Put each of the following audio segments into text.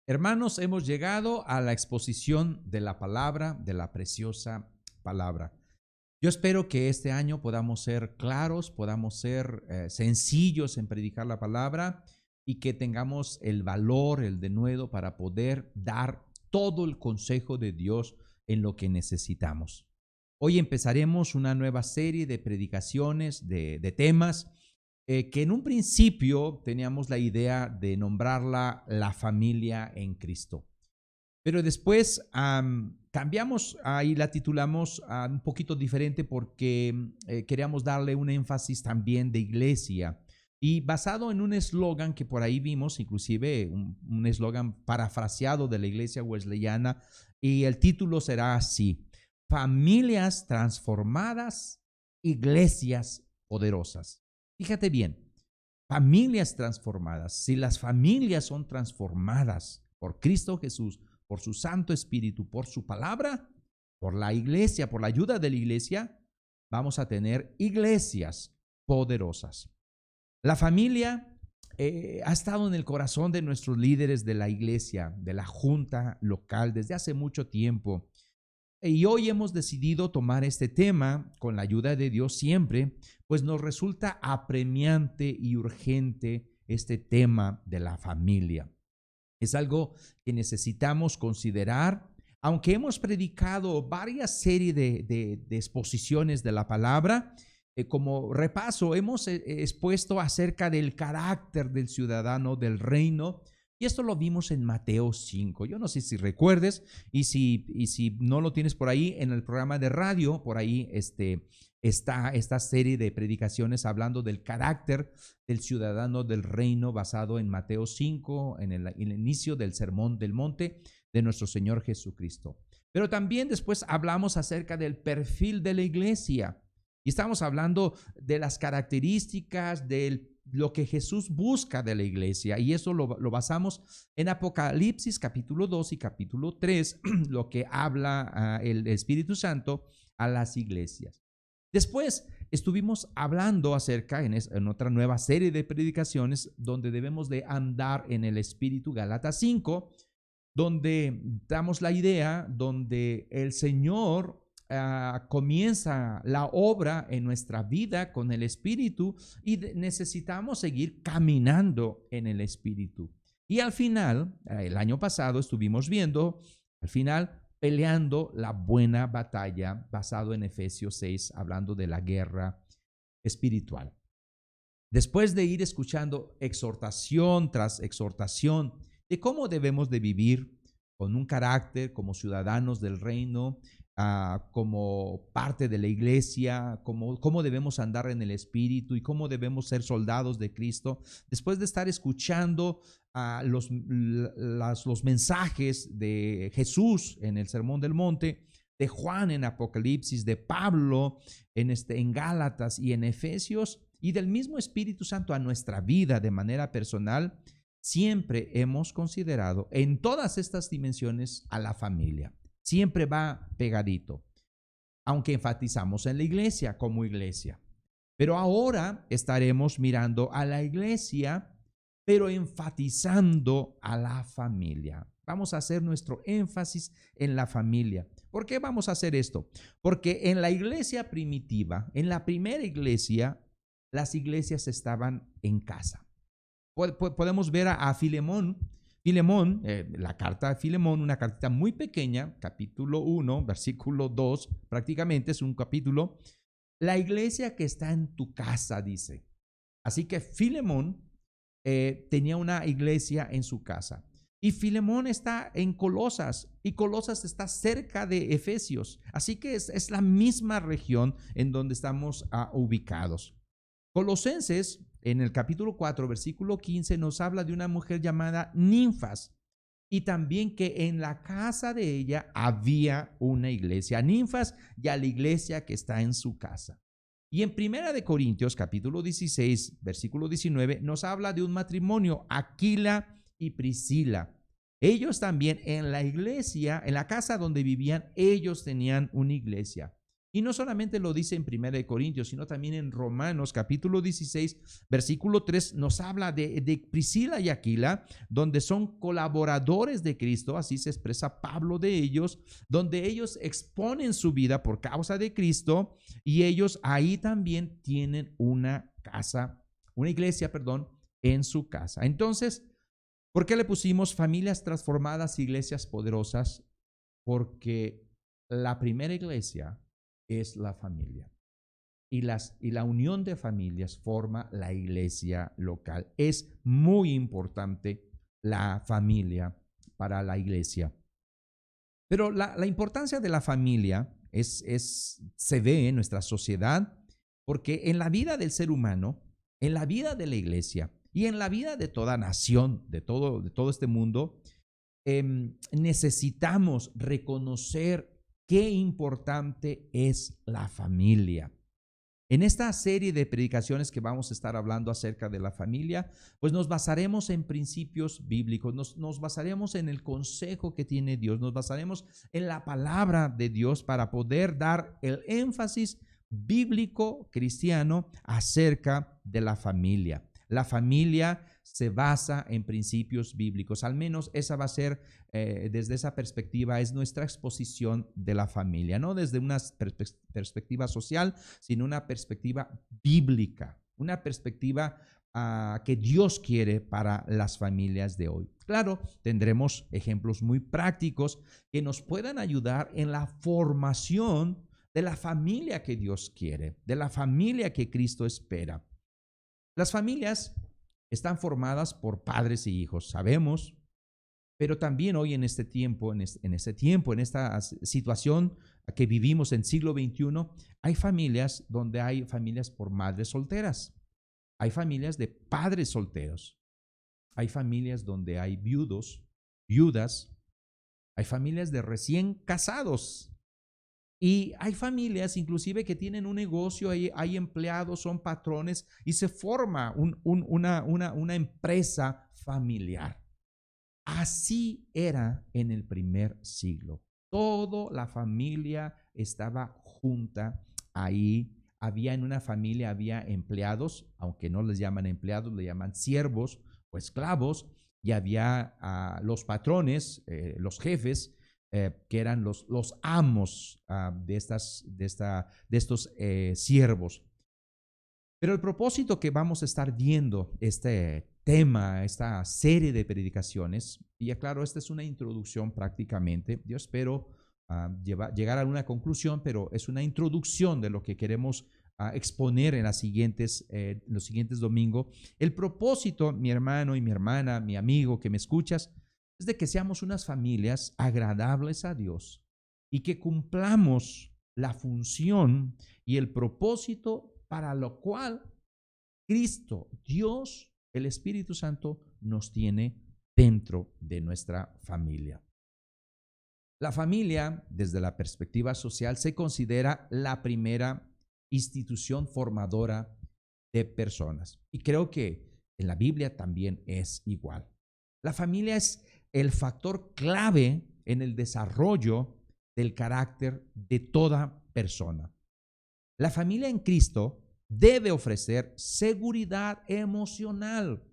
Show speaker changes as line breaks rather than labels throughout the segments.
Hermanos, hemos llegado a la exposición de la palabra, de la preciosa palabra. Yo espero que este año podamos ser claros, podamos ser sencillos en predicar la palabra y que tengamos el valor, el denuedo para poder dar todo el consejo de Dios en lo que necesitamos. Hoy empezaremos una nueva serie de predicaciones, de temas que en un principio teníamos la idea de nombrarla la familia en Cristo. Pero después cambiamos y la titulamos un poquito diferente porque queríamos darle un énfasis también de iglesia. Y basado en un eslogan que por ahí vimos, inclusive un eslogan parafraseado de la iglesia wesleyana, y el título será así: Familias transformadas, iglesias poderosas. Fíjate bien, familias transformadas. Si las familias son transformadas por Cristo Jesús, por su Santo Espíritu, por su palabra, por la iglesia, por la ayuda de la iglesia, vamos a tener iglesias poderosas. La familia ha estado en el corazón de nuestros líderes de la iglesia, de la junta local, desde hace mucho tiempo. Y hoy hemos decidido tomar este tema con la ayuda de Dios siempre, pues nos resulta apremiante y urgente este tema de la familia. Es algo que necesitamos considerar, aunque hemos predicado varias series de exposiciones de la palabra. Como repaso, hemos expuesto acerca del carácter del ciudadano del reino, y esto lo vimos en Mateo 5. Yo no sé si recuerdes, y si no lo tienes por ahí, en el programa de radio, por ahí está esta serie de predicaciones hablando del carácter del ciudadano del reino, basado en Mateo 5, en el inicio del Sermón del Monte de nuestro Señor Jesucristo. Pero también después hablamos acerca del perfil de la iglesia, y estamos hablando de las características de lo que Jesús busca de la iglesia, y eso lo basamos en Apocalipsis capítulo 2 y capítulo 3, lo que habla el Espíritu Santo a las iglesias. Después estuvimos hablando acerca, en otra nueva serie de predicaciones, donde debemos de andar en el Espíritu, Gálatas 5, donde damos la idea, donde el Señor comienza la obra en nuestra vida con el Espíritu, y necesitamos seguir caminando en el Espíritu. Y al final, el año pasado estuvimos viendo, al final, peleando la buena batalla, basado en Efesios 6, hablando de la guerra espiritual. Después de ir escuchando exhortación tras exhortación de cómo debemos de vivir con un carácter como ciudadanos del reino, como parte de la iglesia, cómo debemos andar en el Espíritu y cómo debemos ser soldados de Cristo, después de estar escuchando los mensajes de Jesús en el Sermón del Monte, de Juan en Apocalipsis, de Pablo en Gálatas y en Efesios, y del mismo Espíritu Santo a nuestra vida de manera personal, siempre hemos considerado en todas estas dimensiones a la familia. Siempre va pegadito, aunque enfatizamos en la iglesia como iglesia. Pero ahora estaremos mirando a la iglesia, pero enfatizando a la familia. Vamos a hacer nuestro énfasis en la familia. ¿Por qué vamos a hacer esto? Porque en la iglesia primitiva, en la primera iglesia, las iglesias estaban en casa. Podemos ver a Filemón. Filemón, la carta de Filemón, una cartita muy pequeña, capítulo 1, versículo 2, prácticamente es un capítulo. La iglesia que está en tu casa, dice. Así que Filemón tenía una iglesia en su casa. Y Filemón está en Colosas, y Colosas está cerca de Efesios. Así que es la misma región en donde estamos ubicados. Colosenses, en el capítulo 4, versículo 15, nos habla de una mujer llamada Ninfas, y también que en la casa de ella había una iglesia. Ninfas y a la iglesia que está en su casa. Y en Primera de Corintios, capítulo 16, versículo 19, nos habla de un matrimonio, Aquila y Priscila. Ellos también en la iglesia, en la casa donde vivían, ellos tenían una iglesia. Y no solamente lo dice en 1 Corintios, sino también en Romanos capítulo 16, versículo 3, nos habla de Priscila y Aquila, donde son colaboradores de Cristo, así se expresa Pablo de ellos, donde ellos exponen su vida por causa de Cristo y ellos ahí también tienen una iglesia, en su casa. Entonces, ¿por qué le pusimos familias transformadas, iglesias poderosas? Porque la primera iglesia es la familia. Y la unión de familias forma la iglesia local. Es muy importante la familia para la iglesia. Pero la importancia de la familia se ve en nuestra sociedad porque en la vida del ser humano, en la vida de la iglesia y en la vida de toda nación, de todo este mundo, necesitamos reconocer qué importante es la familia. En esta serie de predicaciones que vamos a estar hablando acerca de la familia, pues nos basaremos en principios bíblicos, nos basaremos en el consejo que tiene Dios, nos basaremos en la palabra de Dios para poder dar el énfasis bíblico cristiano acerca de la familia. La familia se basa en principios bíblicos, al menos esa va a ser, desde esa perspectiva, es nuestra exposición de la familia, no desde una perspectiva social, sino una perspectiva bíblica, una perspectiva que Dios quiere para las familias de hoy. Claro, tendremos ejemplos muy prácticos que nos puedan ayudar en la formación de la familia que Dios quiere, de la familia que Cristo espera. Las familias están formadas por padres y hijos, sabemos, pero también hoy en este tiempo, en esta situación que vivimos en siglo XXI, hay familias donde hay familias por madres solteras, hay familias de padres solteros, hay familias donde hay viudos, viudas, hay familias de recién casados. Y hay familias inclusive que tienen un negocio, hay empleados, son patrones y se forma una empresa familiar. Así era en el primer siglo. Toda la familia estaba junta ahí. En una familia había empleados, aunque no les llaman empleados, le llaman siervos o esclavos, y había los patrones, los jefes, que eran los amos de estos siervos. Pero el propósito que vamos a estar viendo este tema, esta serie de predicaciones, y aclaro, esta es una introducción prácticamente, yo espero llegar a una conclusión, pero es una introducción de lo que queremos exponer en los siguientes domingos. El propósito, mi hermano y mi hermana, mi amigo que me escuchas, es de que seamos unas familias agradables a Dios y que cumplamos la función y el propósito para lo cual Cristo, Dios, el Espíritu Santo, nos tiene dentro de nuestra familia. La familia, desde la perspectiva social, se considera la primera institución formadora de personas. Y creo que en la Biblia también es igual. La familia es el factor clave en el desarrollo del carácter de toda persona. La familia en Cristo debe ofrecer seguridad emocional,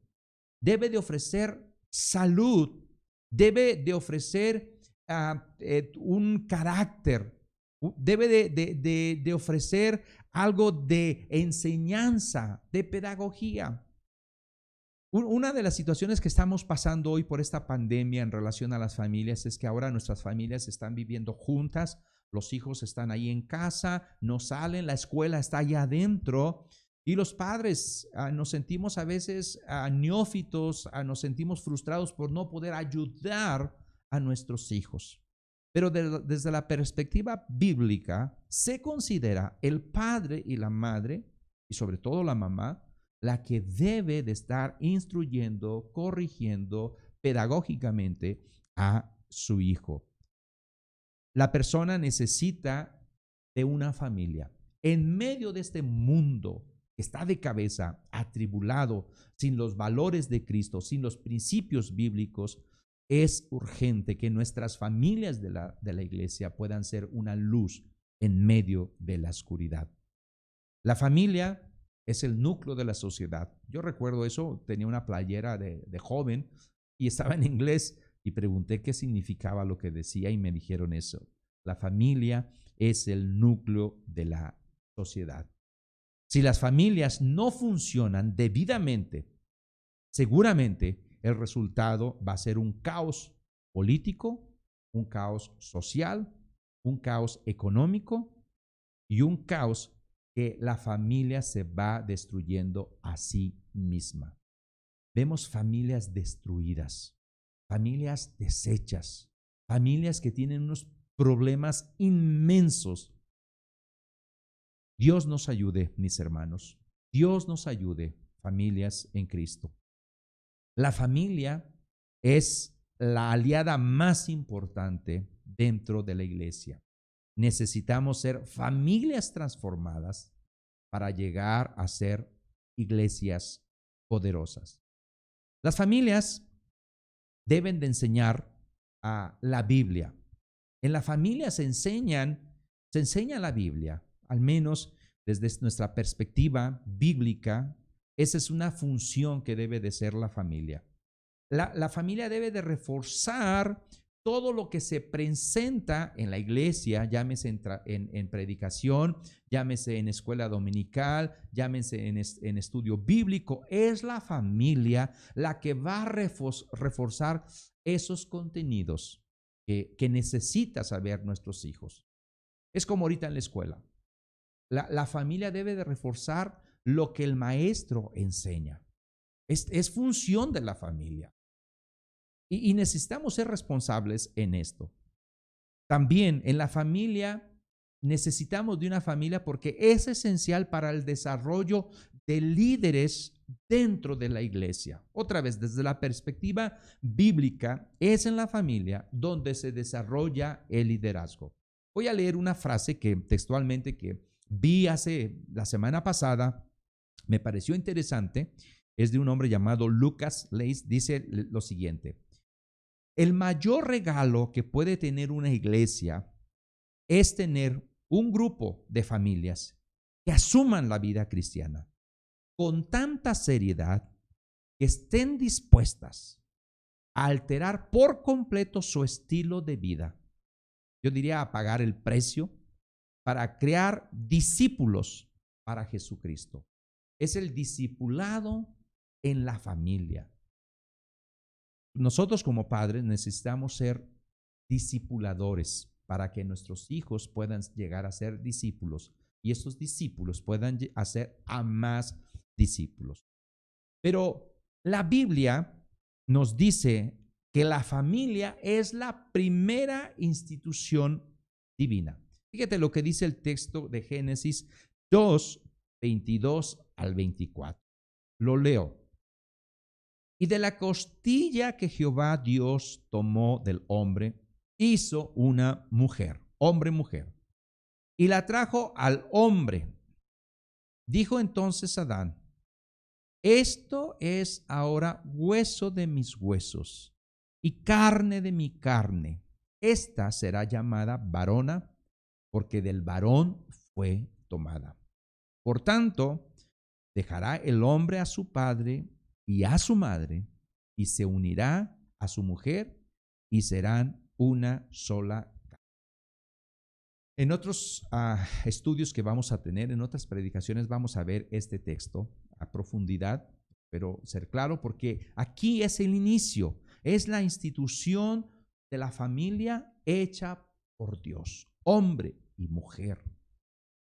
debe de ofrecer salud, debe de ofrecer un carácter, debe de ofrecer algo de enseñanza, de pedagogía. Una de las situaciones que estamos pasando hoy por esta pandemia en relación a las familias es que ahora nuestras familias están viviendo juntas, los hijos están ahí en casa, no salen, la escuela está allá adentro y los padres nos sentimos a veces neófitos, nos sentimos frustrados por no poder ayudar a nuestros hijos. Pero desde la perspectiva bíblica se considera el padre y la madre, y sobre todo la mamá, la que debe de estar instruyendo, corrigiendo pedagógicamente a su hijo. La persona necesita de una familia. En medio de este mundo que está de cabeza, atribulado, sin los valores de Cristo, sin los principios bíblicos, es urgente que nuestras familias de la iglesia puedan ser una luz en medio de la oscuridad. La familia es el núcleo de la sociedad. Yo recuerdo eso, tenía una playera de joven y estaba en inglés y pregunté qué significaba lo que decía y me dijeron eso. La familia es el núcleo de la sociedad. Si las familias no funcionan debidamente, seguramente el resultado va a ser un caos político, un caos social, un caos económico y un caos que la familia se va destruyendo a sí misma. Vemos familias destruidas, familias deshechas, familias que tienen unos problemas inmensos. Dios nos ayude, mis hermanos. Dios nos ayude, familias en Cristo. La familia es la aliada más importante dentro de la iglesia. Necesitamos ser familias transformadas para llegar a ser iglesias poderosas. Las familias deben de enseñar a la Biblia. En la familia se enseña la Biblia, al menos desde nuestra perspectiva bíblica. Esa es una función que debe de ser la familia. La familia debe de reforzar todo lo que se presenta en la iglesia, llámese en predicación, llámese en escuela dominical, llámese en estudio bíblico. Es la familia la que va a reforzar esos contenidos que necesita saber nuestros hijos. Es como ahorita en la escuela. La familia debe de reforzar lo que el maestro enseña. Es función de la familia. Y necesitamos ser responsables en esto. También en la familia necesitamos de una familia porque es esencial para el desarrollo de líderes dentro de la iglesia. Otra vez, desde la perspectiva bíblica, es en la familia donde se desarrolla el liderazgo. Voy a leer una frase que textualmente que vi hace la semana pasada, me pareció interesante. Es de un hombre llamado Lucas Leis. Dice lo siguiente: el mayor regalo que puede tener una iglesia es tener un grupo de familias que asuman la vida cristiana con tanta seriedad que estén dispuestas a alterar por completo su estilo de vida. Yo diría a pagar el precio para crear discípulos para Jesucristo. Es el discipulado en la familia. Nosotros como padres necesitamos ser discipuladores para que nuestros hijos puedan llegar a ser discípulos y estos discípulos puedan hacer a más discípulos. Pero la Biblia nos dice que la familia es la primera institución divina. Fíjate lo que dice el texto de Génesis 2, 22 al 24. Lo leo. Y de la costilla que Jehová Dios tomó del hombre, hizo una mujer, hombre-mujer, y la trajo al hombre. Dijo entonces Adán: esto es ahora hueso de mis huesos y carne de mi carne. Esta será llamada varona, porque del varón fue tomada. Por tanto, dejará el hombre a su padre y a su madre, y se unirá a su mujer, y serán una sola carne. En otros estudios que vamos a tener, en otras predicaciones, vamos a ver este texto a profundidad, pero ser claro, porque aquí es el inicio, es la institución de la familia hecha por Dios, hombre y mujer,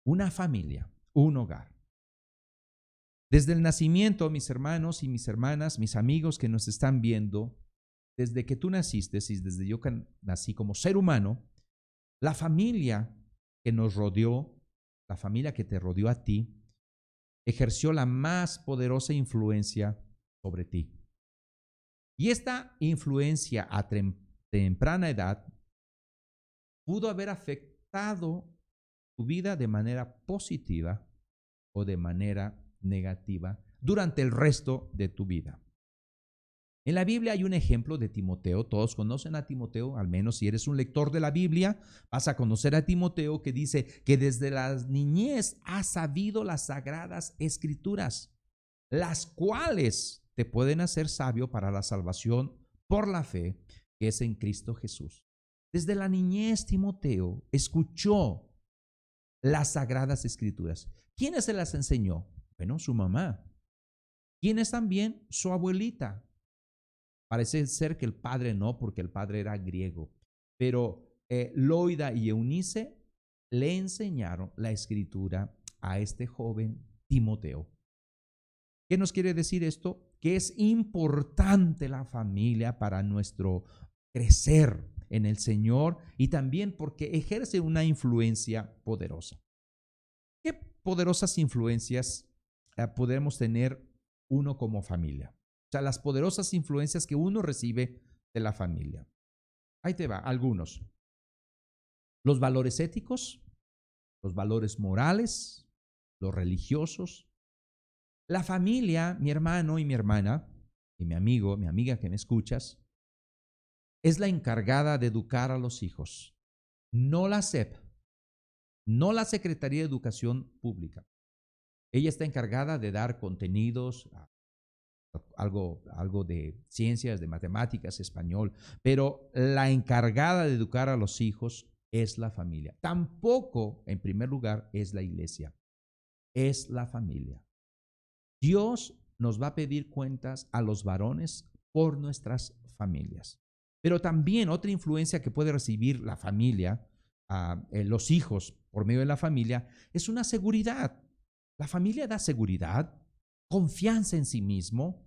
una familia, un hogar. Desde el nacimiento, mis hermanos y mis hermanas, mis amigos que nos están viendo, desde que tú naciste y desde yo que nací como ser humano, la familia que nos rodeó, la familia que te rodeó a ti, ejerció la más poderosa influencia sobre ti. Y esta influencia a temprana edad pudo haber afectado tu vida de manera positiva o de manera negativa durante el resto de tu vida. En la Biblia hay un ejemplo de Timoteo. Todos conocen a Timoteo, al menos si eres un lector de la Biblia, vas a conocer a Timoteo, que dice que desde la niñez ha sabido las sagradas escrituras, las cuales te pueden hacer sabio para la salvación por la fe que es en Cristo Jesús. Desde la niñez Timoteo escuchó las sagradas escrituras. ¿Quiénes se las enseñó? Bueno, su mamá. ¿Quiénes también? Su abuelita. Parece ser que el padre no, porque el padre era griego, pero Loida y Eunice le enseñaron la escritura a este joven Timoteo. ¿Qué nos quiere decir esto? Que es importante la familia para nuestro crecer en el Señor y también porque ejerce una influencia poderosa. ¿Qué poderosas influencias podemos tener uno como familia? O sea, las poderosas influencias que uno recibe de la familia. Ahí te va, algunos. Los valores éticos, los valores morales, los religiosos. La familia, mi hermano y mi hermana, y mi amigo, mi amiga que me escuchas, es la encargada de educar a los hijos, no la SEP, no la Secretaría de Educación Pública. Ella está encargada de dar contenidos, algo de ciencias, de matemáticas, español, pero la encargada de educar a los hijos es la familia. Tampoco, en primer lugar, es la iglesia, es la familia. Dios nos va a pedir cuentas a los varones por nuestras familias. Pero también otra influencia que puede recibir la familia, los hijos por medio de la familia, es una seguridad. La familia da seguridad, confianza en sí mismo,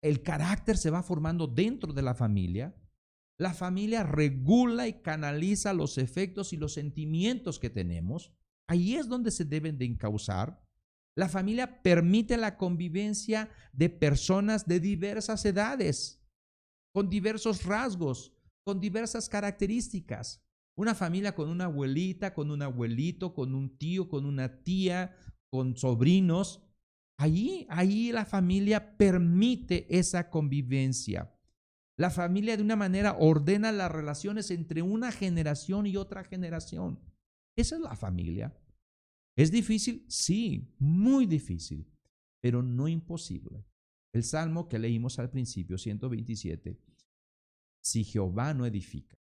el carácter se va formando dentro de la familia regula y canaliza los efectos y los sentimientos que tenemos, ahí es donde se deben de encauzar. La familia permite la convivencia de personas de diversas edades, con diversos rasgos, con diversas características. Una familia con una abuelita, con un abuelito, con un tío, con una tía, con sobrinos. Ahí la familia permite esa convivencia. La familia de una manera ordena las relaciones entre una generación y otra generación. Esa es la familia. ¿Es difícil? Sí, muy difícil, pero no imposible. El salmo que leímos al principio, 127, si Jehová no edifica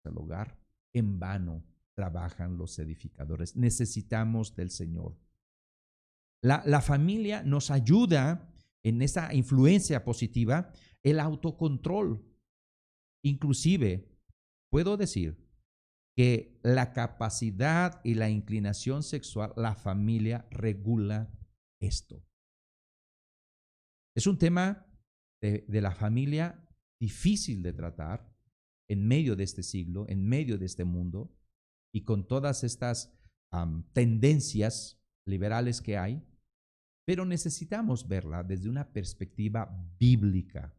el hogar, en vano trabajan los edificadores. Necesitamos del Señor. La familia nos ayuda en esa influencia positiva, el autocontrol. Inclusive, puedo decir que la capacidad y la inclinación sexual, la familia regula esto. Es un tema de la familia difícil de tratar en medio de este siglo, en medio de este mundo, y con todas estas tendencias liberales que hay, pero necesitamos verla desde una perspectiva bíblica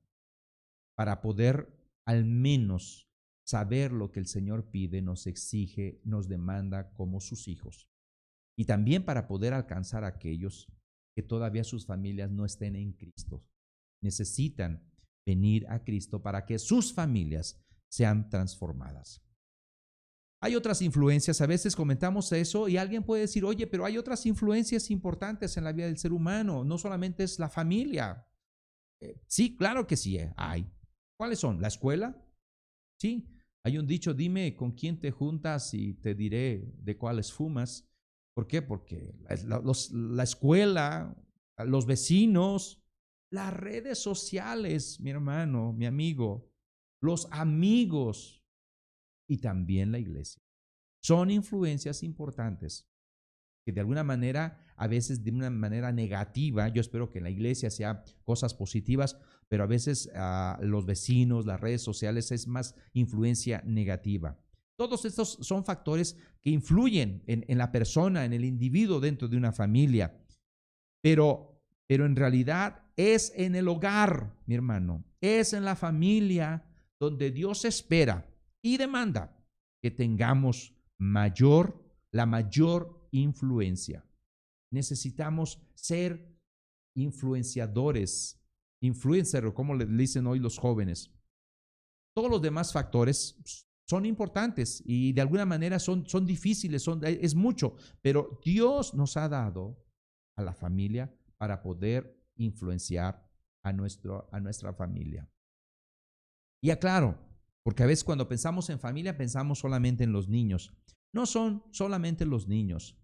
para poder al menos saber lo que el Señor pide, nos exige, nos demanda como sus hijos. Y también para poder alcanzar a aquellos que todavía sus familias no estén en Cristo. Necesitan venir a Cristo para que sus familias sean transformadas. Hay otras influencias, a veces comentamos eso y alguien puede decir, oye, pero hay otras influencias importantes en la vida del ser humano, no solamente es la familia. Sí, claro que sí, hay. ¿Cuáles son? ¿La escuela? Sí, hay un dicho, dime con quién te juntas y te diré de cuáles fumas. ¿Por qué? Porque la escuela, los vecinos, las redes sociales, mi hermano, mi amigo, los amigos y también la iglesia. Son influencias importantes que de alguna manera, a veces de una manera negativa, yo espero que en la iglesia sea cosas positivas, pero a veces los vecinos, las redes sociales es más influencia negativa. Todos estos son factores que influyen en la persona, en el individuo dentro de una familia, pero en realidad es en el hogar, mi hermano, es en la familia donde Dios espera y demanda que tengamos la mayor influencia. Necesitamos ser influenciadores influencer o como le dicen hoy los jóvenes. Todos los demás factores son importantes y de alguna manera son difíciles, es mucho, pero Dios nos ha dado a la familia para poder influenciar a nuestra familia. Y aclaro, porque a veces cuando pensamos en familia pensamos solamente en los niños. No son solamente los niños,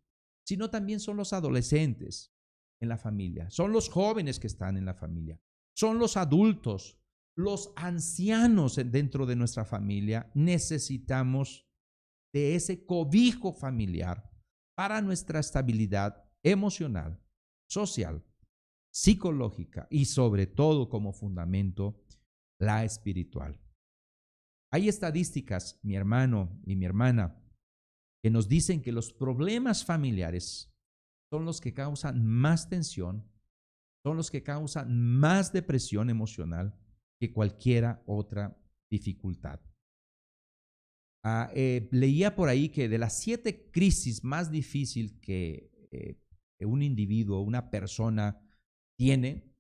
sino también son los adolescentes en la familia, son los jóvenes que están en la familia, son los adultos, los ancianos dentro de nuestra familia. Necesitamos de ese cobijo familiar para nuestra estabilidad emocional, social, psicológica y sobre todo como fundamento, la espiritual. Hay estadísticas, mi hermano y mi hermana, que nos dicen que los problemas familiares son los que causan más tensión, son los que causan más depresión emocional que cualquier otra dificultad. Leía por ahí que de las 7 crisis más difíciles que un individuo, una persona tiene,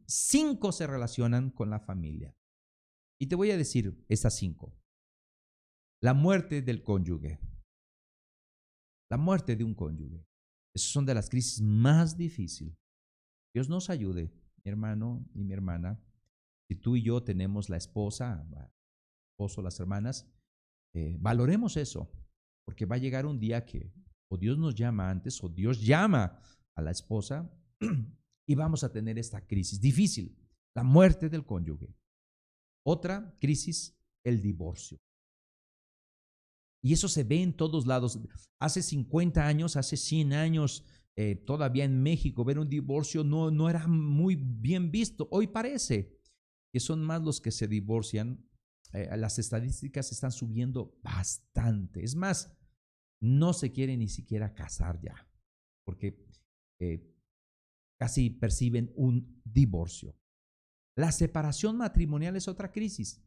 5 se relacionan con la familia. Y te voy a decir estas 5. La muerte del cónyuge. La muerte de un cónyuge. Esas son de las crisis más difíciles. Dios nos ayude, mi hermano y mi hermana. Si tú y yo tenemos la esposa, el esposo, las hermanas, valoremos eso, porque va a llegar un día que o Dios nos llama antes o Dios llama a la esposa y vamos a tener esta crisis difícil, la muerte del cónyuge. Otra crisis, el divorcio. Y eso se ve en todos lados. Hace 50 años, hace 100 años, todavía en México, ver un divorcio no era muy bien visto. Hoy parece que son más los que se divorcian. Las estadísticas están subiendo bastante. Es más, no se quiere ni siquiera casar ya, porque casi perciben un divorcio. La separación matrimonial es otra crisis.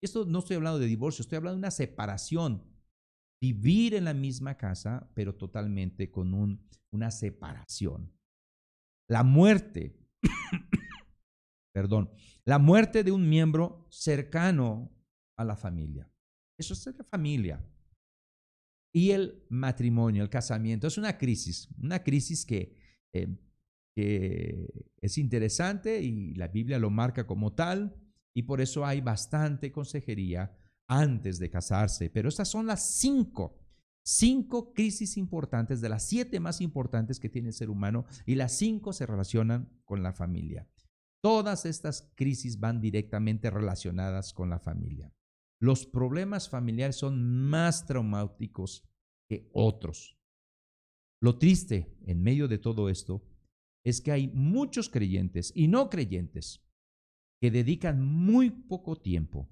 Esto no estoy hablando de divorcio, estoy hablando de una separación. Vivir en la misma casa, pero totalmente con una separación. La muerte, la muerte de un miembro cercano a la familia. Eso es la familia. Y el matrimonio, el casamiento, es una crisis que es interesante y la Biblia lo marca como tal, y por eso hay bastante consejería antes de casarse. Pero estas son las 5 crisis importantes, de las 7 más importantes que tiene el ser humano, y las 5 se relacionan con la familia. Todas estas crisis van directamente relacionadas con la familia. Los problemas familiares son más traumáticos que otros. Lo triste en medio de todo esto es que hay muchos creyentes y no creyentes que dedican muy poco tiempo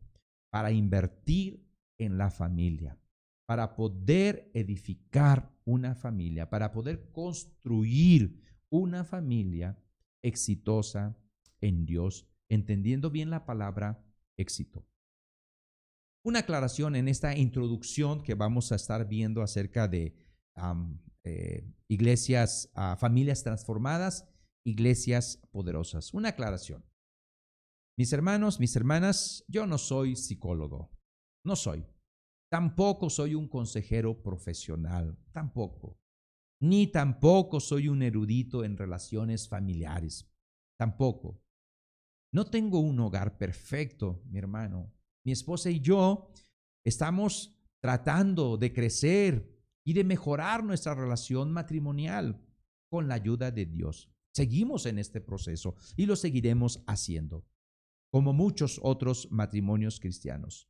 para invertir en la familia, para poder edificar una familia, para poder construir una familia exitosa en Dios, entendiendo bien la palabra éxito. Una aclaración en esta introducción que vamos a estar viendo acerca de iglesias, familias transformadas, iglesias poderosas. Una aclaración. Mis hermanos, mis hermanas, yo no soy psicólogo, no soy. Tampoco soy un consejero profesional, tampoco. Ni tampoco soy un erudito en relaciones familiares, tampoco. No tengo un hogar perfecto, mi hermano. Mi esposa y yo estamos tratando de crecer y de mejorar nuestra relación matrimonial con la ayuda de Dios. Seguimos en este proceso y lo seguiremos haciendo, como muchos otros matrimonios cristianos.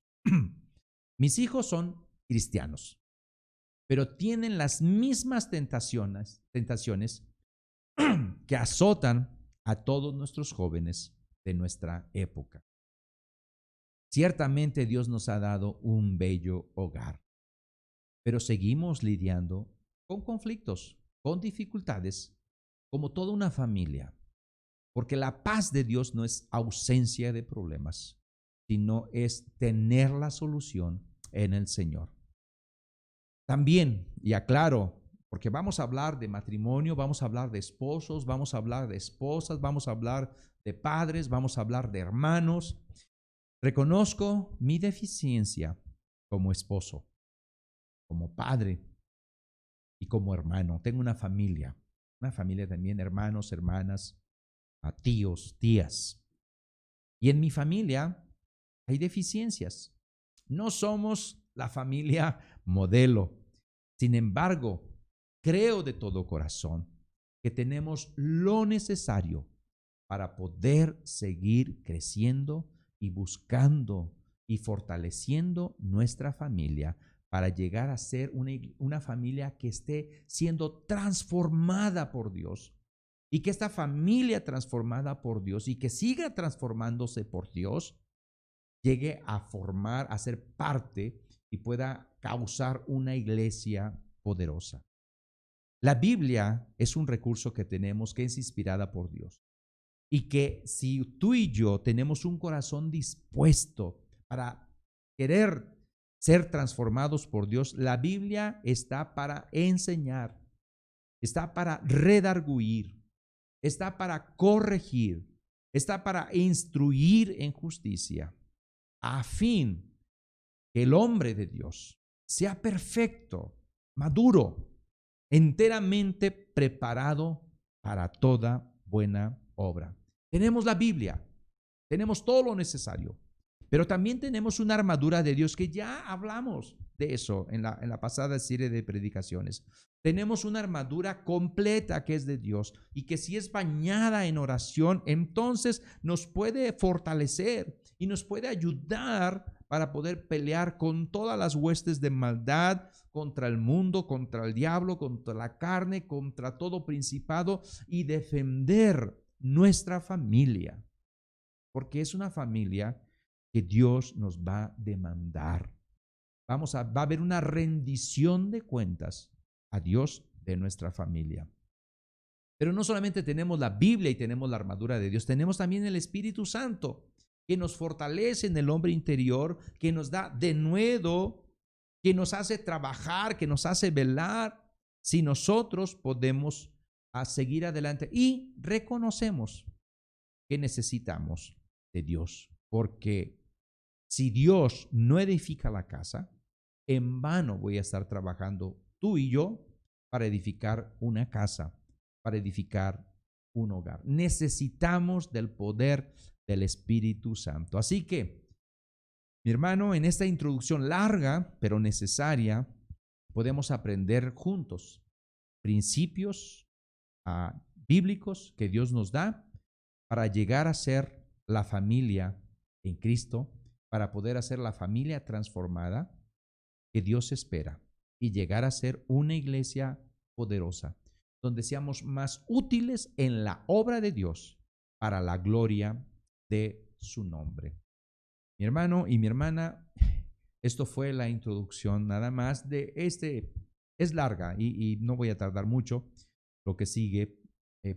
Mis hijos son cristianos, pero tienen las mismas tentaciones que azotan a todos nuestros jóvenes de nuestra época. Ciertamente Dios nos ha dado un bello hogar, pero seguimos lidiando con conflictos, con dificultades, como toda una familia, porque la paz de Dios no es ausencia de problemas, sino es tener la solución en el Señor. También, y aclaro, porque vamos a hablar de matrimonio, vamos a hablar de esposos, vamos a hablar de esposas, vamos a hablar de padres, vamos a hablar de hermanos. Reconozco mi deficiencia como esposo, como padre y como hermano. Tengo una familia también, hermanos, hermanas, tíos, tías. Y en mi familia hay deficiencias. No somos la familia modelo. Sin embargo, creo de todo corazón que tenemos lo necesario para poder seguir creciendo y buscando y fortaleciendo nuestra familia para llegar a ser una familia que esté siendo transformada por Dios, y que esta familia transformada por Dios y que siga transformándose por Dios llegue a formar, a ser parte y pueda causar una iglesia poderosa. La Biblia es un recurso que tenemos que es inspirada por Dios, y que si tú y yo tenemos un corazón dispuesto para querer ser transformados por Dios, la Biblia está para enseñar, está para redarguir, está para corregir, está para instruir en justicia, a fin que el hombre de Dios sea perfecto, maduro, enteramente preparado para toda buena obra. Tenemos la Biblia, tenemos todo lo necesario, pero también tenemos una armadura de Dios que ya hablamos de eso en la pasada serie de predicaciones. Tenemos una armadura completa que es de Dios y que si es bañada en oración, entonces nos puede fortalecer y nos puede ayudar para poder pelear con todas las huestes de maldad, contra el mundo, contra el diablo, contra la carne, contra todo principado, y defender nuestra familia, porque es una familia que Dios nos va a demandar. Va a haber una rendición de cuentas a Dios de nuestra familia. Pero no solamente tenemos la Biblia y tenemos la armadura de Dios, tenemos también el Espíritu Santo, que nos fortalece en el hombre interior, que nos da denuedo, que nos hace trabajar, que nos hace velar, si nosotros podemos seguir adelante y reconocemos que necesitamos de Dios, porque si Dios no edifica la casa, en vano voy a estar trabajando tú y yo para edificar una casa, para edificar un hogar. Necesitamos del poder del Espíritu Santo. Así que, mi hermano, en esta introducción larga pero necesaria, podemos aprender juntos principios bíblicos que Dios nos da para llegar a ser la familia en Cristo, para poder hacer la familia transformada que Dios espera y llegar a ser una iglesia poderosa, donde seamos más útiles en la obra de Dios para la gloria de su nombre. Mi hermano y mi hermana, esto fue la introducción nada más de es larga y no voy a tardar mucho. Lo que sigue,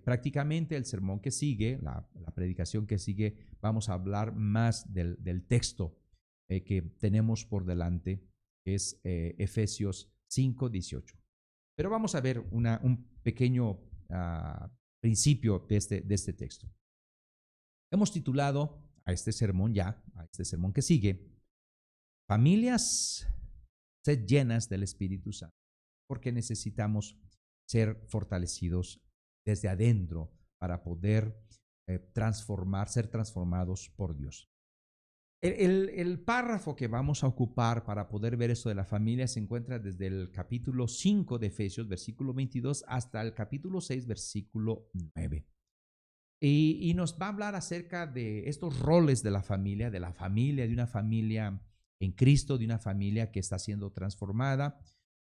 prácticamente el sermón que sigue, la predicación que sigue, vamos a hablar más del texto que tenemos por delante, que es Efesios 5:18. Pero vamos a ver un pequeño principio de este texto. Hemos titulado a este sermón que sigue, Familias, sed llenas del Espíritu Santo, porque necesitamos ser fortalecidos desde adentro para poder ser transformados por Dios. El párrafo que vamos a ocupar para poder ver esto de la familia se encuentra desde el capítulo 5 de Efesios, versículo 22, hasta el capítulo 6, versículo 9. Y nos va a hablar acerca de estos roles de una familia en Cristo, de una familia que está siendo transformada.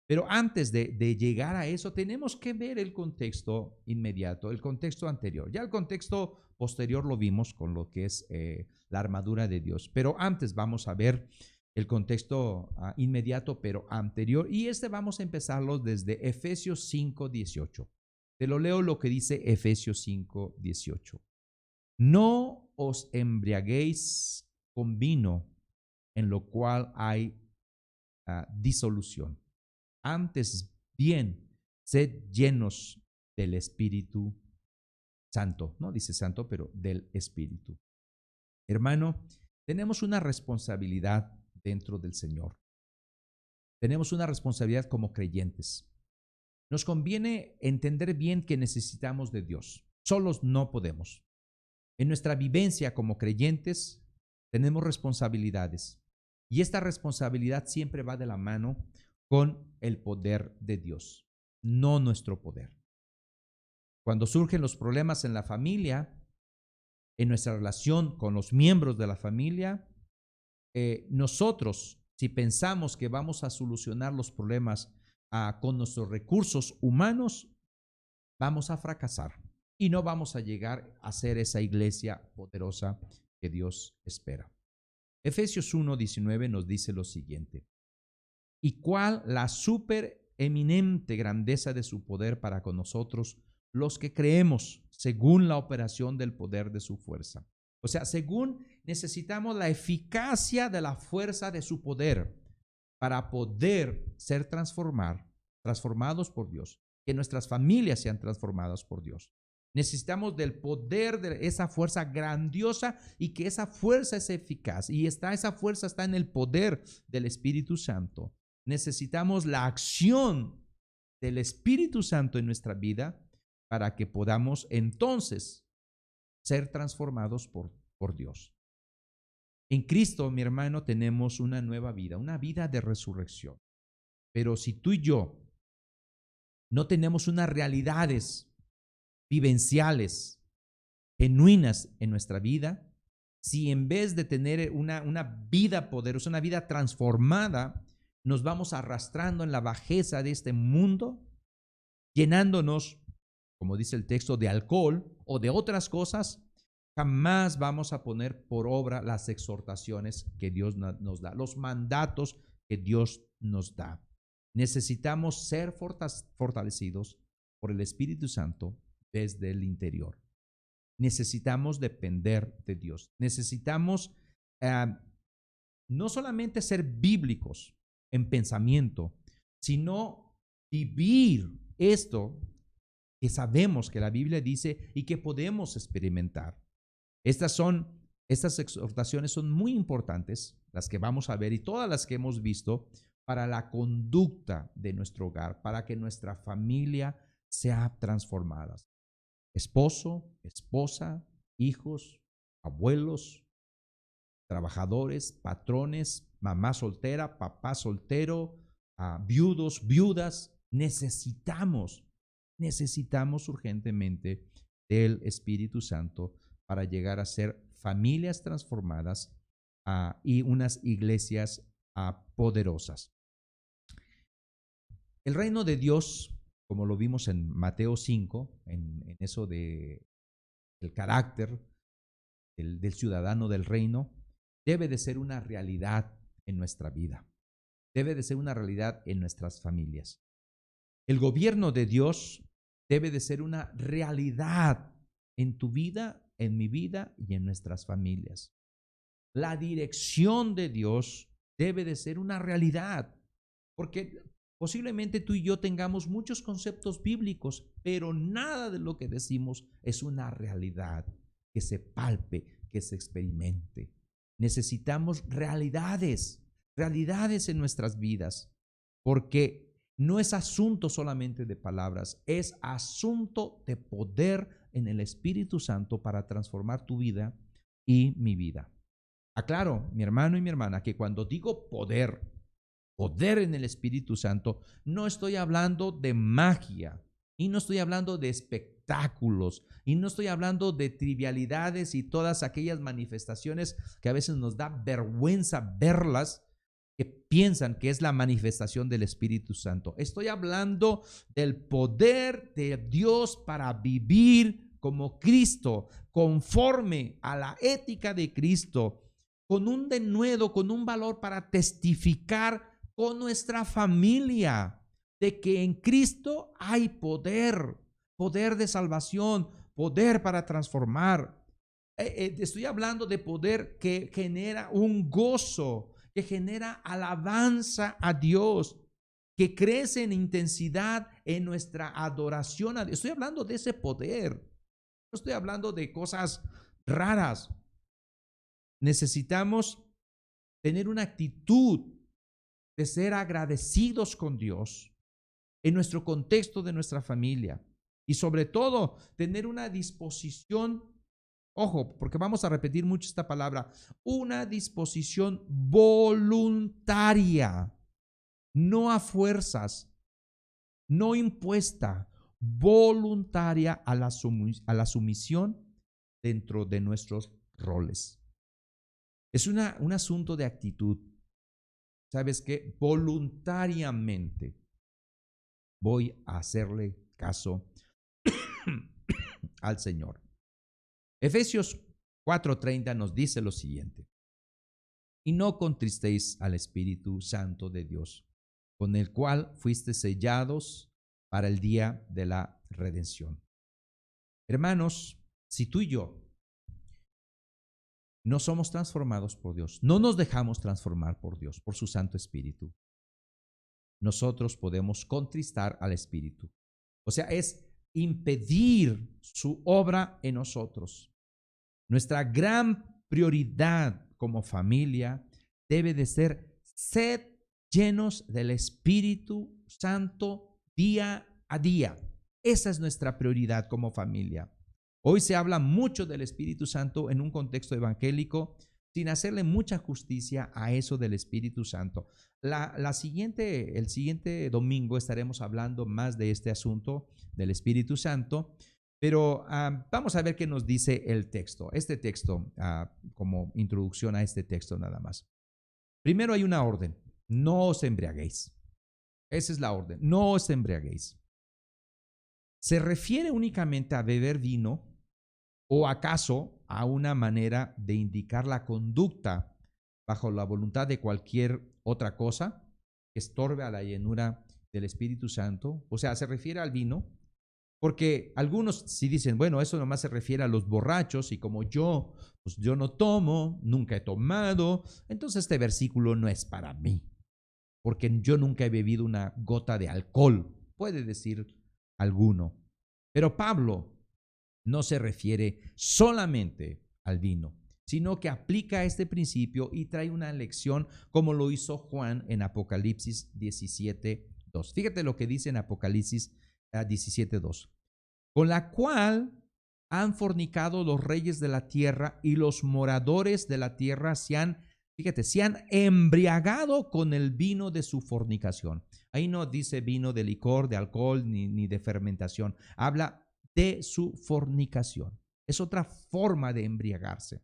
Pero antes de llegar a eso, tenemos que ver el contexto inmediato, el contexto anterior. Ya el contexto posterior lo vimos con lo que es la armadura de Dios. Pero antes vamos a ver el contexto inmediato, pero anterior. Y vamos a empezarlo desde Efesios 5:18. Te lo leo lo que dice Efesios 5:18. No os embriaguéis con vino, en lo cual hay disolución. Antes bien, Sed llenos del Espíritu Santo. No dice santo, pero del Espíritu. Hermano, tenemos una responsabilidad dentro del Señor. Tenemos una responsabilidad como creyentes. Nos conviene entender bien que necesitamos de Dios. Solos no podemos. En nuestra vivencia como creyentes tenemos responsabilidades y esta responsabilidad siempre va de la mano con el poder de Dios, no nuestro poder. Cuando surgen los problemas en la familia, en nuestra relación con los miembros de la familia, nosotros, si pensamos que vamos a solucionar los problemas con nuestros recursos humanos, vamos a fracasar y no vamos a llegar a ser esa iglesia poderosa que Dios espera. Efesios 1:19 nos dice lo siguiente: ¿y cuál la supereminente grandeza de su poder para con nosotros, los que creemos, según la operación del poder de su fuerza? O sea, según necesitamos la eficacia de la fuerza de su poder para poder ser transformados por Dios, que nuestras familias sean transformadas por Dios. Necesitamos del poder de esa fuerza grandiosa y que esa fuerza es eficaz. Y esa fuerza está en el poder del Espíritu Santo. Necesitamos la acción del Espíritu Santo en nuestra vida para que podamos entonces ser transformados por Dios. En Cristo, mi hermano, tenemos una nueva vida, una vida de resurrección. Pero si tú y yo no tenemos unas realidades vivenciales, genuinas en nuestra vida, si en vez de tener una vida poderosa, una vida transformada, nos vamos arrastrando en la bajeza de este mundo, llenándonos, como dice el texto, de alcohol o de otras cosas, jamás vamos a poner por obra las exhortaciones que Dios nos da, los mandatos que Dios nos da. Necesitamos ser fortalecidos por el Espíritu Santo desde el interior. Necesitamos depender de Dios. Necesitamos no solamente ser bíblicos en pensamiento, sino vivir esto que sabemos que la Biblia dice y que podemos experimentar. Estas exhortaciones son muy importantes, las que vamos a ver y todas las que hemos visto, para la conducta de nuestro hogar, para que nuestra familia sea transformada. Esposo, esposa, hijos, abuelos, trabajadores, patrones, mamá soltera, papá soltero, viudos, viudas. Necesitamos urgentemente del Espíritu Santo para llegar a ser familias transformadas y unas iglesias poderosas. El reino de Dios, como lo vimos en Mateo 5, en eso de el carácter del ciudadano del reino, debe de ser una realidad en nuestra vida. Debe de ser una realidad en nuestras familias. El gobierno de Dios debe de ser una realidad en tu vida, en mi vida y en nuestras familias. La dirección de Dios debe de ser una realidad, porque posiblemente tú y yo tengamos muchos conceptos bíblicos, pero nada de lo que decimos es una realidad que se palpe, que se experimente. Necesitamos realidades en nuestras vidas, porque no es asunto solamente de palabras, es asunto de poder en el Espíritu Santo para transformar tu vida y mi vida. Aclaro, mi hermano y mi hermana, que cuando digo poder en el Espíritu Santo, no estoy hablando de magia y no estoy hablando de espectáculos y no estoy hablando de trivialidades y todas aquellas manifestaciones que a veces nos da vergüenza verlas, que piensan que es la manifestación del Espíritu Santo. Estoy hablando del poder de Dios para vivir como Cristo, conforme a la ética de Cristo, con un denuedo, con un valor para testificar con nuestra familia de que en Cristo hay poder de salvación, poder para transformar. Estoy hablando de poder que genera un gozo, que genera alabanza a Dios. que crece en intensidad en nuestra adoración a Dios. Estoy hablando de ese poder. No estoy hablando de cosas raras. Necesitamos tener una actitud de ser agradecidos con Dios en nuestro contexto de nuestra familia y sobre todo tener una disposición, ojo, porque vamos a repetir mucho esta palabra, una disposición voluntaria, no a fuerzas, no impuesta, voluntaria a la sumisión dentro de nuestros roles. Es un asunto de actitud. ¿Sabes qué? Voluntariamente voy a hacerle caso al Señor. Efesios 4:30 nos dice lo siguiente: y no contristéis al Espíritu Santo de Dios, con el cual fuiste sellados para el día de la redención. Hermanos, si tú y yo no somos transformados por Dios, no nos dejamos transformar por Dios, por su Santo Espíritu, nosotros podemos contristar al Espíritu. O sea, es impedir su obra en nosotros. Nuestra gran prioridad como familia debe de ser llenos del Espíritu Santo día a día. Esa es nuestra prioridad como familia. Hoy se habla mucho del Espíritu Santo en un contexto evangélico, sin hacerle mucha justicia a eso del Espíritu Santo. El siguiente domingo estaremos hablando más de este asunto del Espíritu Santo, pero vamos a ver qué nos dice el texto. Este texto, como introducción a este texto nada más. Primero hay una orden: no os embriaguéis. Esa es la orden: no os embriaguéis. ¿Se refiere únicamente a beber vino o acaso a una manera de indicar la conducta bajo la voluntad de cualquier otra cosa que estorbe a la llenura del Espíritu Santo? O sea, ¿se refiere al vino? Porque algunos sí dicen, bueno, eso nomás se refiere a los borrachos y como pues yo no tomo, nunca he tomado, entonces este versículo no es para mí, porque yo nunca he bebido una gota de alcohol, puede decir alguno. Pero Pablo no se refiere solamente al vino, sino que aplica este principio y trae una lección como lo hizo Juan en Apocalipsis 17:2. Fíjate lo que dice en Apocalipsis 17:2. Con la cual han fornicado los reyes de la tierra y los moradores de la tierra se han embriagado con el vino de su fornicación. Ahí no dice vino de licor, de alcohol, ni de fermentación. Habla de su fornicación. Es otra forma de embriagarse.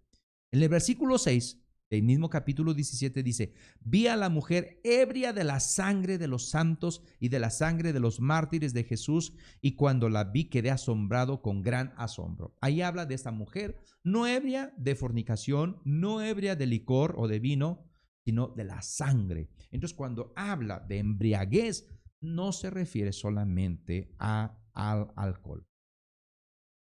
En el versículo 6 del mismo capítulo 17 dice: vi a la mujer ebria de la sangre de los santos y de la sangre de los mártires de Jesús, y cuando la vi quedé asombrado con gran asombro. Ahí habla de esta mujer no ebria de fornicación, no ebria de licor o de vino, sino de la sangre. Entonces, cuando habla de embriaguez, no se refiere solamente al alcohol.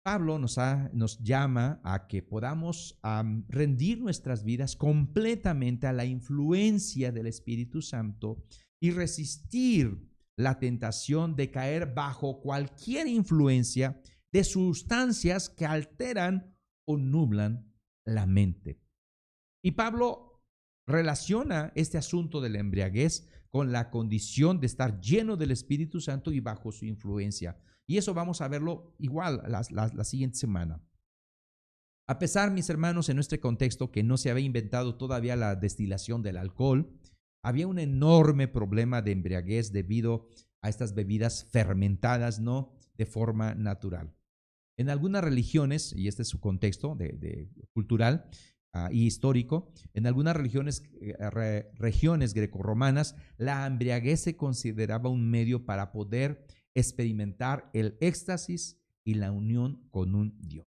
Pablo nos llama a que podamos rendir nuestras vidas completamente a la influencia del Espíritu Santo y resistir la tentación de caer bajo cualquier influencia de sustancias que alteran o nublan la mente. Y Pablo relaciona este asunto de la embriaguez con la condición de estar lleno del Espíritu Santo y bajo su influencia. Y eso vamos a verlo igual la siguiente semana. A pesar, mis hermanos, en nuestro contexto que no se había inventado todavía la destilación del alcohol, había un enorme problema de embriaguez debido a estas bebidas fermentadas, no de forma natural. En algunas religiones, y este es su contexto de cultural y histórico, en algunas regiones grecorromanas, la embriaguez se consideraba un medio para poder experimentar el éxtasis y la unión con un Dios.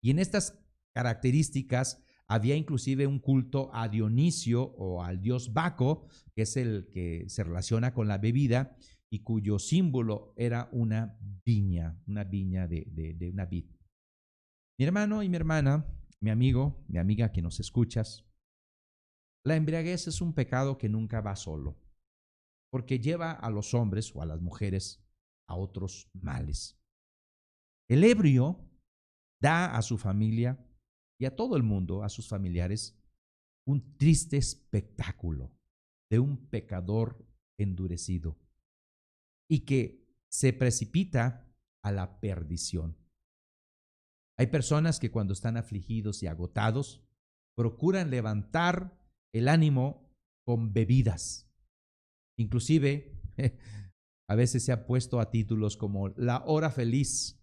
Y en estas características había inclusive un culto a Dionisio o al dios Baco, que es el que se relaciona con la bebida y cuyo símbolo era una viña de una vid. Mi hermano y mi hermana, mi amigo, mi amiga que nos escuchas, la embriaguez es un pecado que nunca va solo. porque lleva a los hombres o a las mujeres a otros males. El ebrio da a su familia y a todo el mundo, a sus familiares, un triste espectáculo de un pecador endurecido y que se precipita a la perdición. Hay personas que cuando están afligidos y agotados procuran levantar el ánimo con bebidas. Inclusive, a veces se ha puesto a títulos como la hora feliz.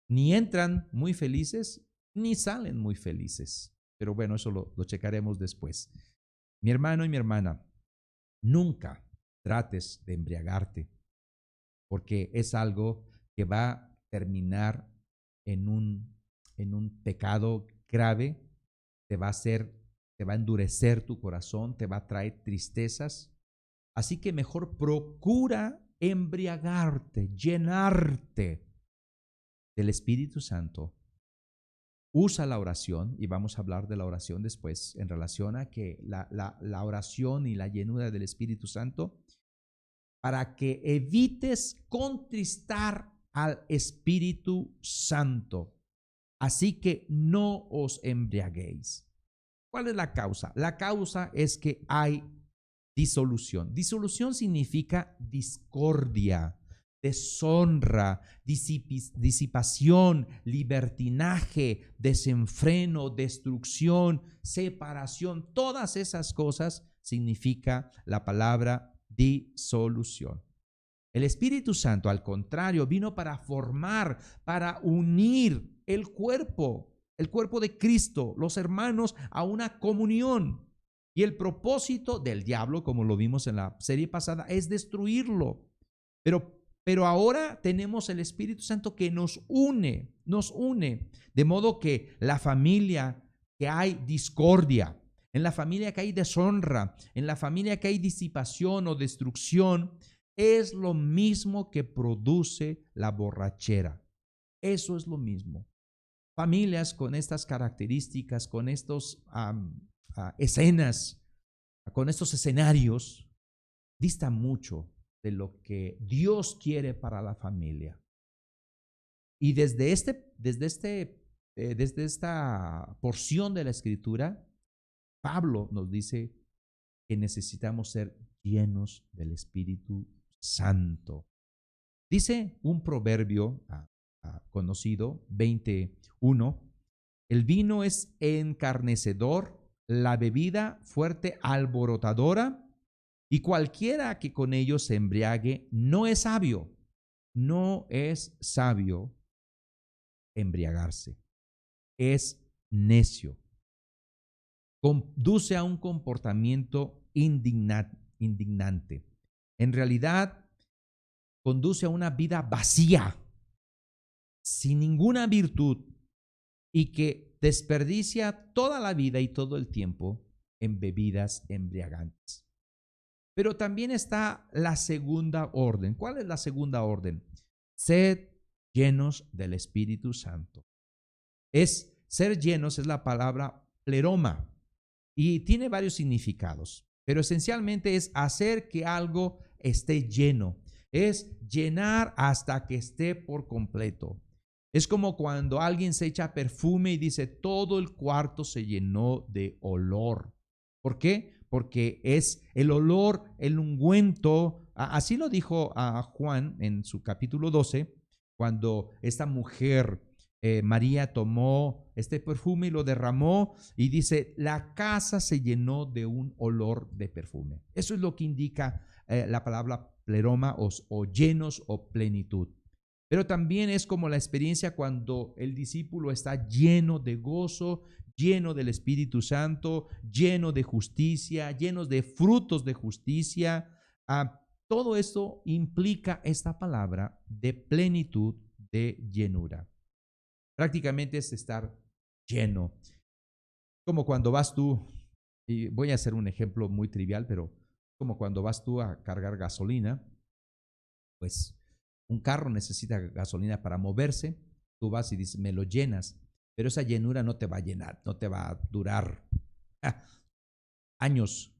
Ni entran muy felices, ni salen muy felices. Pero bueno, eso lo checaremos después. Mi hermano y mi hermana, nunca trates de embriagarte, porque es algo que va a terminar en un pecado grave, te va a endurecer tu corazón, te va a traer tristezas. Así que mejor procura embriagarte, llenarte del Espíritu Santo. Usa la oración, y vamos a hablar de la oración después, en relación a que la oración y la llenura del Espíritu Santo, para que evites contristar al Espíritu Santo. Así que no os embriaguéis. ¿Cuál es la causa? La causa es que hay disolución. Disolución significa discordia, deshonra, disipación, libertinaje, desenfreno, destrucción, separación. Todas esas cosas significa la palabra disolución. El Espíritu Santo, al contrario, vino para formar, para unir el cuerpo de Cristo, los hermanos, a una comunión. Y el propósito del diablo, como lo vimos en la serie pasada, es destruirlo. Pero ahora tenemos el Espíritu Santo que nos une. De modo que la familia que hay discordia, en la familia que hay deshonra, en la familia que hay disipación o destrucción, es lo mismo que produce la borrachera. Eso es lo mismo. Familias con estas características, con estos escenas, con estos escenarios, distan mucho de lo que Dios quiere para la familia. Y desde esta porción de la Escritura, Pablo nos dice que necesitamos ser llenos del Espíritu Santo. Dice un proverbio conocido, 21, el vino es encarnecedor, la bebida fuerte alborotadora, y cualquiera que con ello se embriague no es sabio embriagarse, es necio. Conduce a un comportamiento indignante. En realidad, conduce a una vida vacía, sin ninguna virtud, y que desperdicia toda la vida y todo el tiempo en bebidas embriagantes. Pero también está la segunda orden. ¿Cuál es la segunda orden? Sed llenos del Espíritu Santo. Ser llenos es la palabra pleroma y tiene varios significados, pero esencialmente es hacer que algo esté lleno. Es llenar hasta que esté por completo. Es como cuando alguien se echa perfume y dice, todo el cuarto se llenó de olor. ¿Por qué? Porque es el olor, el ungüento. Así lo dijo a Juan en su capítulo 12, cuando esta mujer, María, tomó este perfume y lo derramó y dice, la casa se llenó de un olor de perfume. Eso es lo que indica la palabra pleroma o llenos o plenitud. Pero también es como la experiencia cuando el discípulo está lleno de gozo, lleno del Espíritu Santo, lleno de justicia, llenos de frutos de justicia. Todo esto implica esta palabra de plenitud, de llenura. Prácticamente es estar lleno. Como cuando vas tú, y voy a hacer un ejemplo muy trivial, pero como cuando vas tú a cargar gasolina, pues un carro necesita gasolina para moverse, tú vas y dices, me lo llenas, pero esa llenura no te va a llenar, no te va a durar años.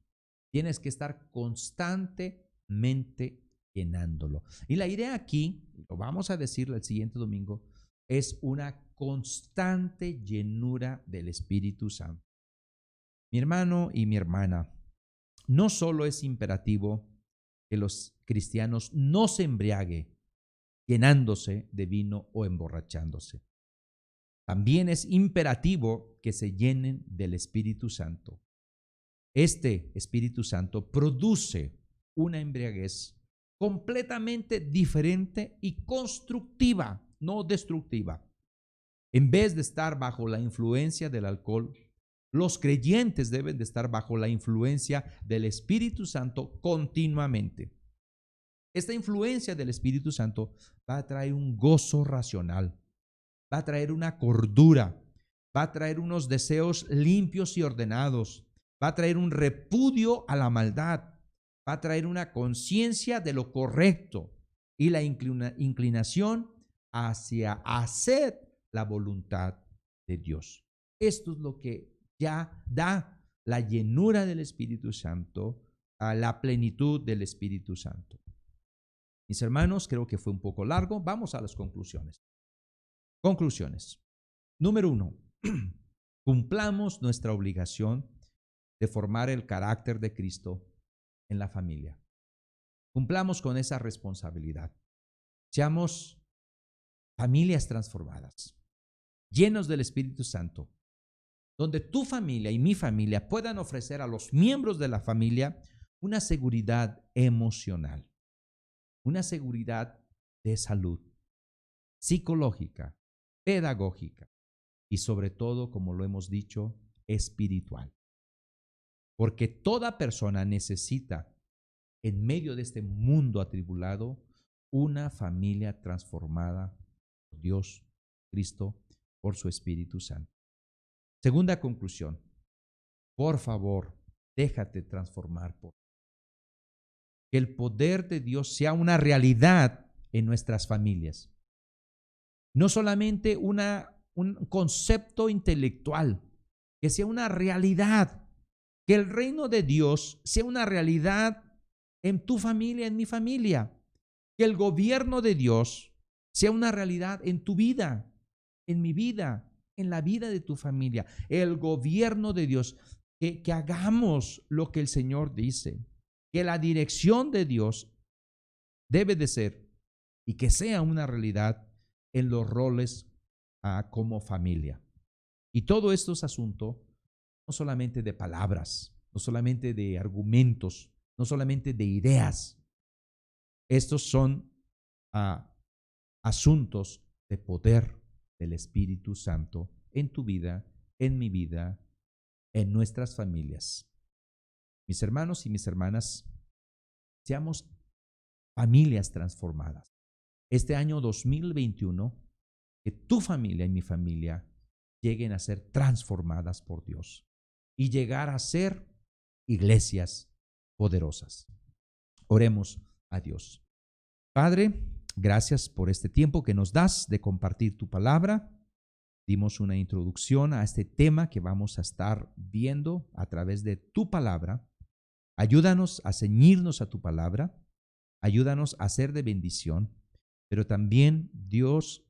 Tienes que estar constantemente constantemente llenándolo. Y la idea aquí, lo vamos a decir el siguiente domingo, es una constante llenura del Espíritu Santo. Mi hermano y mi hermana, no solo es imperativo que los cristianos no se embriaguen llenándose de vino o emborrachándose. También es imperativo que se llenen del Espíritu Santo. Este Espíritu Santo produce una embriaguez completamente diferente y constructiva, no destructiva. En vez de estar bajo la influencia del alcohol, los creyentes deben de estar bajo la influencia del Espíritu Santo continuamente. Esta influencia del Espíritu Santo va a traer un gozo racional, va a traer una cordura, va a traer unos deseos limpios y ordenados, va a traer un repudio a la maldad, va a traer una conciencia de lo correcto y la inclinación hacia hacer la voluntad de Dios. Esto es lo que ya da la llenura del Espíritu Santo, a la plenitud del Espíritu Santo. Mis hermanos, creo que fue un poco largo. Vamos a las conclusiones. Conclusiones. Número 1. Cumplamos nuestra obligación de formar el carácter de Cristo en la familia. Cumplamos con esa responsabilidad. Seamos familias transformadas, llenos del Espíritu Santo, donde tu familia y mi familia puedan ofrecer a los miembros de la familia una seguridad emocional, una seguridad de salud, psicológica, pedagógica y sobre todo, como lo hemos dicho, espiritual. Porque toda persona necesita, en medio de este mundo atribulado, una familia transformada por Dios, Cristo, por su Espíritu Santo. Segunda conclusión, por favor, déjate transformar por que el poder de Dios sea una realidad en nuestras familias. No solamente un concepto intelectual, que sea una realidad, que el reino de Dios sea una realidad en tu familia, en mi familia, que el gobierno de Dios sea una realidad en tu vida, en mi vida, en la vida de tu familia, el gobierno de Dios, que hagamos lo que el Señor dice, que la dirección de Dios debe de ser y que sea una realidad en los roles como familia. Y todo esto es asunto no solamente de palabras, no solamente de argumentos, no solamente de ideas. Estos son asuntos de poder del Espíritu Santo en tu vida, en mi vida, en nuestras familias. Mis hermanos y mis hermanas, seamos familias transformadas. Este año 2021, que tu familia y mi familia lleguen a ser transformadas por Dios y llegar a ser iglesias poderosas. Oremos a Dios. Padre, gracias por este tiempo que nos das de compartir tu palabra. Dimos una introducción a este tema que vamos a estar viendo a través de tu palabra. Ayúdanos a ceñirnos a tu palabra. Ayúdanos a ser de bendición, pero también, Dios,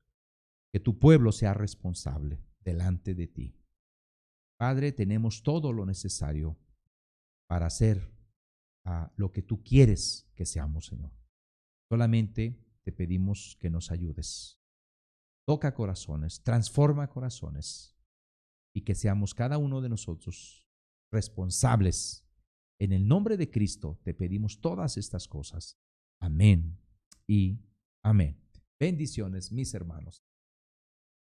que tu pueblo sea responsable delante de ti. Padre, tenemos todo lo necesario para hacer lo que tú quieres que seamos, Señor. Solamente te pedimos que nos ayudes. Toca corazones, transforma corazones y que seamos cada uno de nosotros responsables. En el nombre de Cristo te pedimos todas estas cosas. Amén y amén. Bendiciones, mis hermanos.